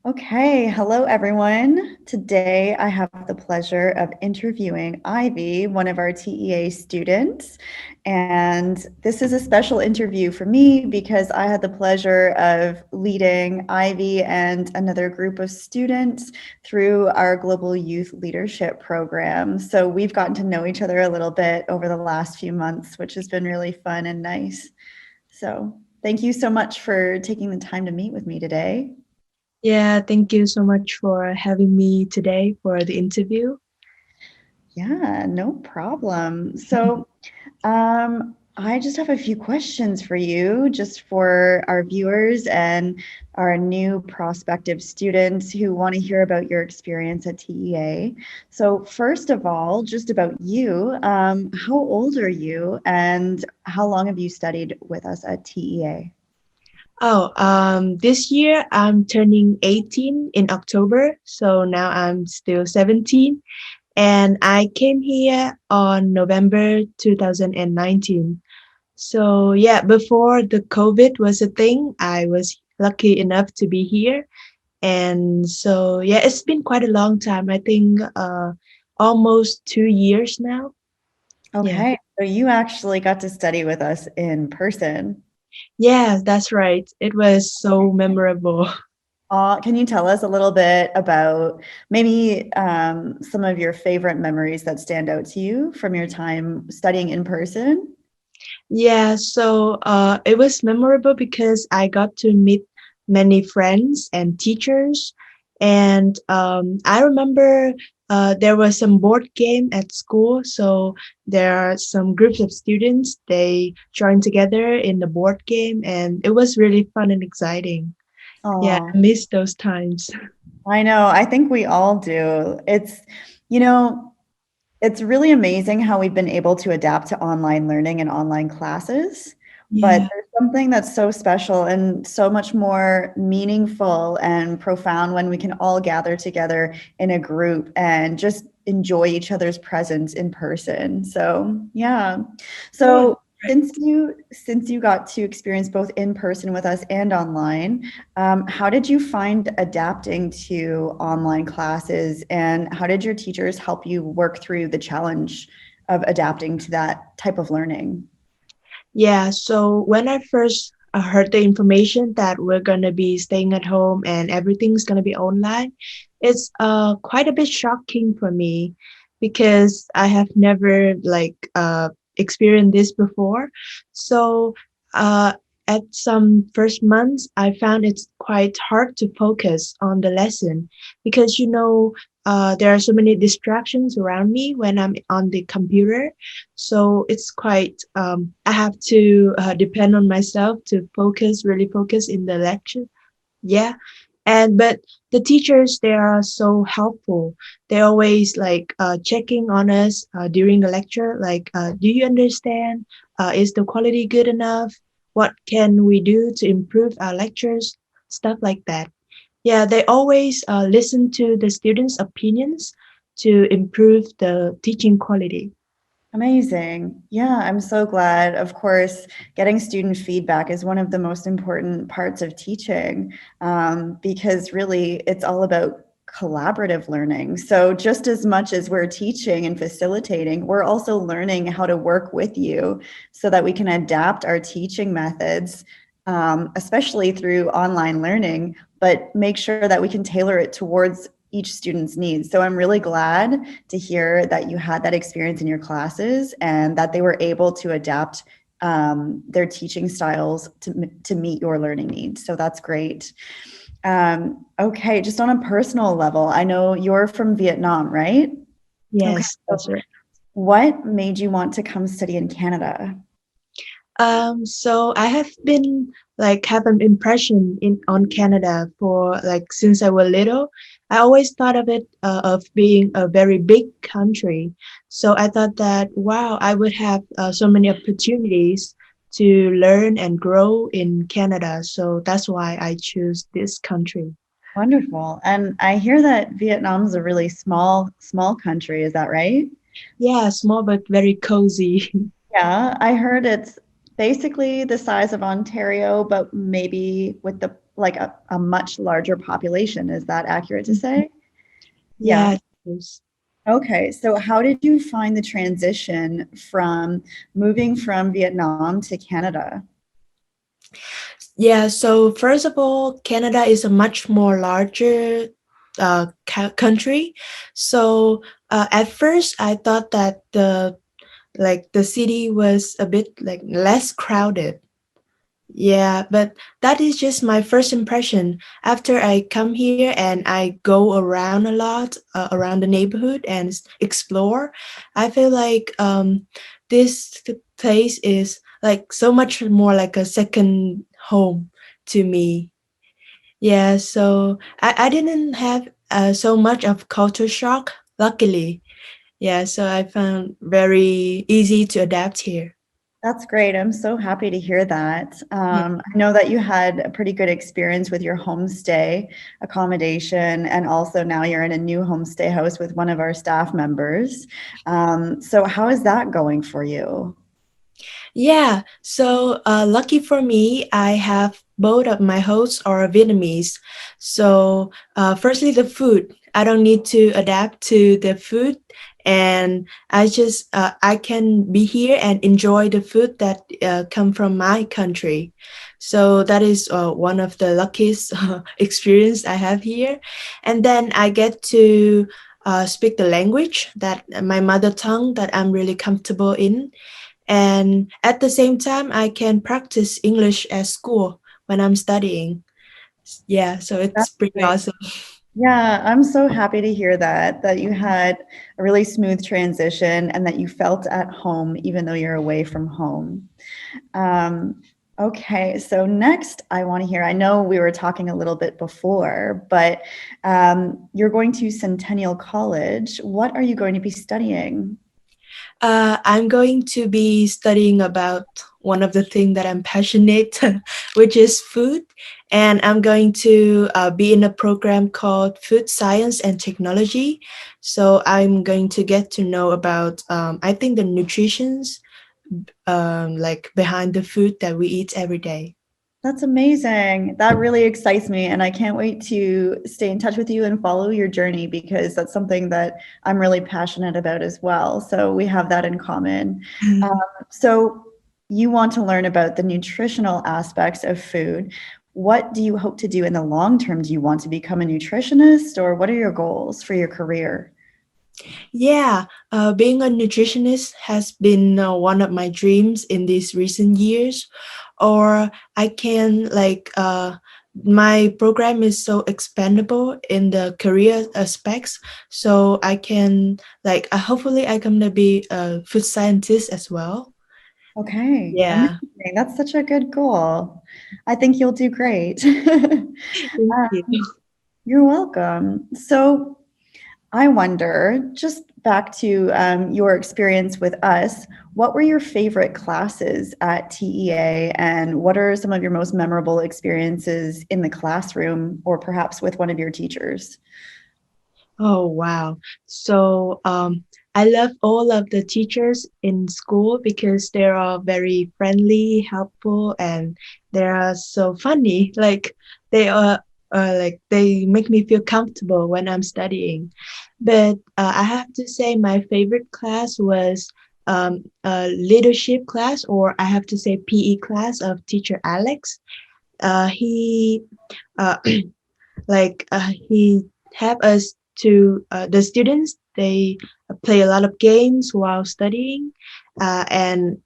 Okay, hello everyone. Today I have the pleasure of interviewing Ivy, one of our TEA students. And this is a special interview for me because I had the pleasure of leading Ivy and another group of students through our Global Youth Leadership Program. So we've gotten to know each other a little bit over the last few months, which has been really fun and nice. So thank you so much for taking the time to meet with me today. Yeah, thank you so much for having me today for the interview. Yeah, no problem. I just have a few questions for you, just for our viewers and our new prospective students who want to hear about your experience at TEA. So, first of all, just about you, how old are you and how long have you studied with us at TEA? This year I'm turning 18 in October, so now I'm still 17, and I came here on November 2019. So yeah, before the COVID was a thing, I was lucky enough to be here, and so yeah, it's been quite a long time. I think almost 2 years now. Yeah. Okay, so you actually got to study with us in person. Yeah, that's right. It was so memorable. Can you tell us a little bit about maybe some of your favorite memories that stand out to you from your time studying in person? Yeah, so it was memorable because I got to meet many friends and teachers. And I remember there was some board game at school. So there are some groups of students, they joined together in the board game, and it was really fun and exciting. Yeah, Oh, I miss those times. I know. I think we all do. You know, it's really amazing how we've been able to adapt to online learning and online classes. But Yeah. there's something that's so special and so much more meaningful and profound when we can all gather together in a group and just enjoy each other's presence in person. So, yeah. Yeah. So, Right. since you got to experience both in person with us and online, how did you find adapting to online classes, and how did your teachers help you work through the challenge of adapting to that type of learning? Yeah, so when I first heard the information that we're gonna be staying at home and everything's gonna be online, it's quite a bit shocking for me because I have never experienced this before. So uh, at some first months, I found it's quite hard to focus on the lesson because there are so many distractions around me when I'm on the computer, so it's quite, I have to depend on myself to focus, really focus in the lecture. Yeah. But the teachers, they are so helpful. They always checking on us during the lecture, do you understand? Is the quality good enough? What can we do to improve our lectures? Stuff like that. Yeah, they always listen to the students' opinions to improve the teaching quality. Amazing. Yeah, I'm so glad. Of course, getting student feedback is one of the most important parts of teaching, because really it's all about collaborative learning. So, just as much as we're teaching and facilitating, we're also learning how to work with you so that we can adapt our teaching methods, especially through online learning, but make sure that we can tailor it towards each student's needs. So I'm really glad to hear that you had that experience in your classes and that they were able to adapt their teaching styles to meet your learning needs. So that's great. Okay, just on a personal level, I know you're from Vietnam, right? Okay, Yes, so that's right. what made you want to come study in Canada? So I have been have an impression in on Canada for since I was little. I always thought of it of being a very big country. So I thought that wow, I would have so many opportunities to learn and grow in Canada. So that's why I choose this country. Wonderful. And I hear that Vietnam is a really small country. Is that right? Yeah, small but very cozy. Yeah, I heard it's basically the size of Ontario, but maybe with the like a much larger population. Is that accurate to Mhm. say? Yeah. Yes. Okay. So how did you find the transition from moving from Vietnam to Canada? Yeah, so first of all, Canada is a much more larger country. So at first, I thought that the city was a bit like less crowded. Yeah, but that is just my first impression. After I come here and I go around a lot around the neighborhood and explore, I feel like this place is like so much more like a second home to me. Yeah, so I didn't have so much of culture shock, luckily. Yeah, so I found very easy to adapt here. That's great. I'm so happy to hear that. Yeah. I know that you had a pretty good experience with your homestay accommodation, and also now you're in a new homestay house with one of our staff members. So, how is that going for you? Yeah, so lucky for me, I have both of my hosts are Vietnamese. So, firstly, the food. I don't need to adapt to the food, and I can be here and enjoy the food that come from my country. So that is one of the luckiest experience I have here, and then I get to speak the language that my mother tongue that I'm really comfortable in, and at the same time I can practice English at school when I'm studying. Yeah, so it's That's pretty great. awesome. Yeah, I'm so happy to hear that you had a really smooth transition and that you felt at home even though you're away from home. Um, okay, so next I want to hear, I know we were talking a little bit before, but you're going to Centennial College. What are you going to be studying? I'm going to be studying about one of the things that I'm passionate, which is food. And I'm going to be in a program called Food Science and Technology. So I'm going to get to know about, I think, the nutritions like behind the food that we eat every day. That's amazing. That really excites me, and I can't wait to stay in touch with you and follow your journey because that's something that I'm really passionate about as well. So we have that in common. So you want to learn about the nutritional aspects of food. What do you hope to do in the long term? Do you want to become a nutritionist, or what are your goals for your career? Yeah, being a nutritionist has been one of my dreams in these recent years. Or I can my program is so expandable in the career aspects, so I can hopefully I can be a food scientist as well. Okay, Yeah, amazing. That's such a good goal. I think you'll do great. thank you. You're welcome. So I wonder, just back to your experience with us, what were your favorite classes at TEA, and what are some of your most memorable experiences in the classroom or perhaps with one of your teachers? Oh, wow. So I love all of the teachers in school because they're all very friendly, helpful, and they are so funny. Like they are they make me feel comfortable when I'm studying. But I have to say my favorite class was a leadership class, or I have to say PE class of teacher Alex. He uh, he have us to the students they play a lot of games while studying, and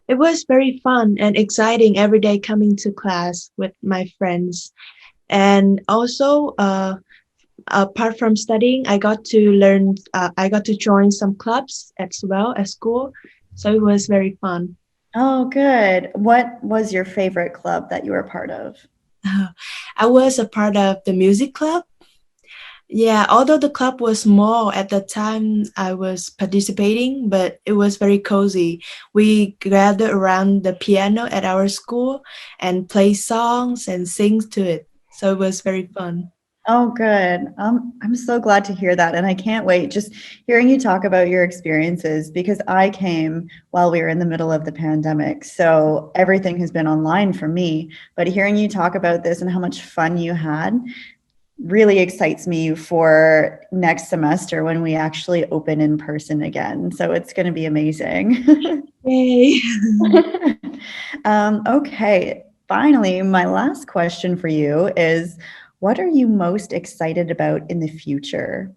it was very fun and exciting every day coming to class with my friends. And also apart from studying, I got to join some clubs as well at school, so it was very fun. Oh, good. What was your favorite club that you were part of? I was a part of the music club. Yeah, although the club was small at the time I was participating, but it was very cozy. We gathered around the piano at our school and play songs and sing to it. So it was very fun. Oh, good. I'm so glad to hear that. And I can't wait just hearing you talk about your experiences because I came while we were in the middle of the pandemic. So everything has been online for me. But hearing you talk about this and how much fun you had really excites me for next semester when we actually open in person again. So it's going to be amazing. Yay. Okay, finally, my last question for you is what are you most excited about in the future?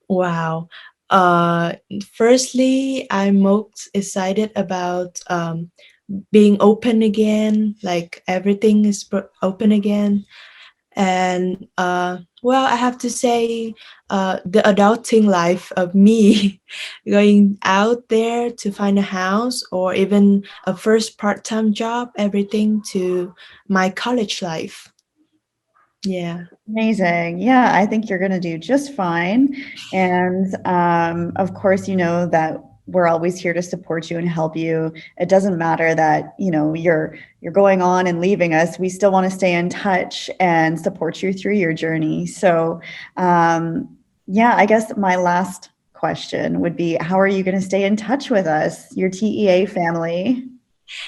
Wow. Uh, Firstly, I'm most excited about being open again, like everything is open again. And well, I have to say, the adulting life of me going out there to find a house or even a first part-time job, everything to my college life. Yeah. Amazing. Yeah, I think you're going to do just fine. And of course, you know that we're always here to support you and help you. It doesn't matter that, you know, you're going on and leaving us. We still want to stay in touch and support you through your journey. So, yeah, I guess my last question would be how are you going to stay in touch with us, your TEA family?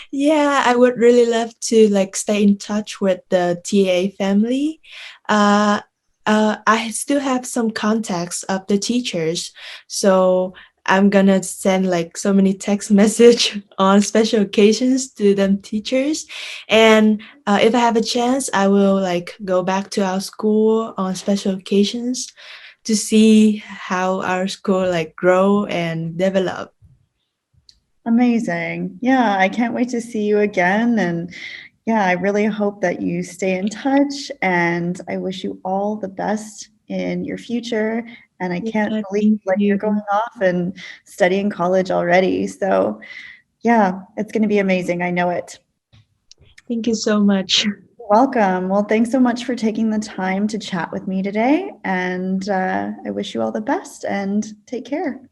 Yeah, I would really love to like stay in touch with the TA family. Uh, I still have some contacts of the teachers, so I'm gonna send like so many text message on special occasions to them teachers, and if I have a chance, I will like go back to our school on special occasions to see how our school like grow and develop. Amazing. Yeah, I can't wait to see you again. And yeah, I really hope that you stay in touch and I wish you all the best in your future. And I can't Yeah, believe thank like you're going you. off and studying college already. So yeah, it's going to be amazing. I know it. Thank you so much. Welcome. Well, thanks so much for taking the time to chat with me today. And I wish you all the best and take care.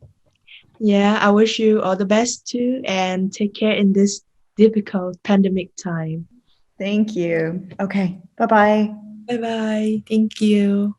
Yeah, I wish you all the best too and take care in this difficult pandemic time. Thank you. Okay. Bye bye. Bye bye. Thank you.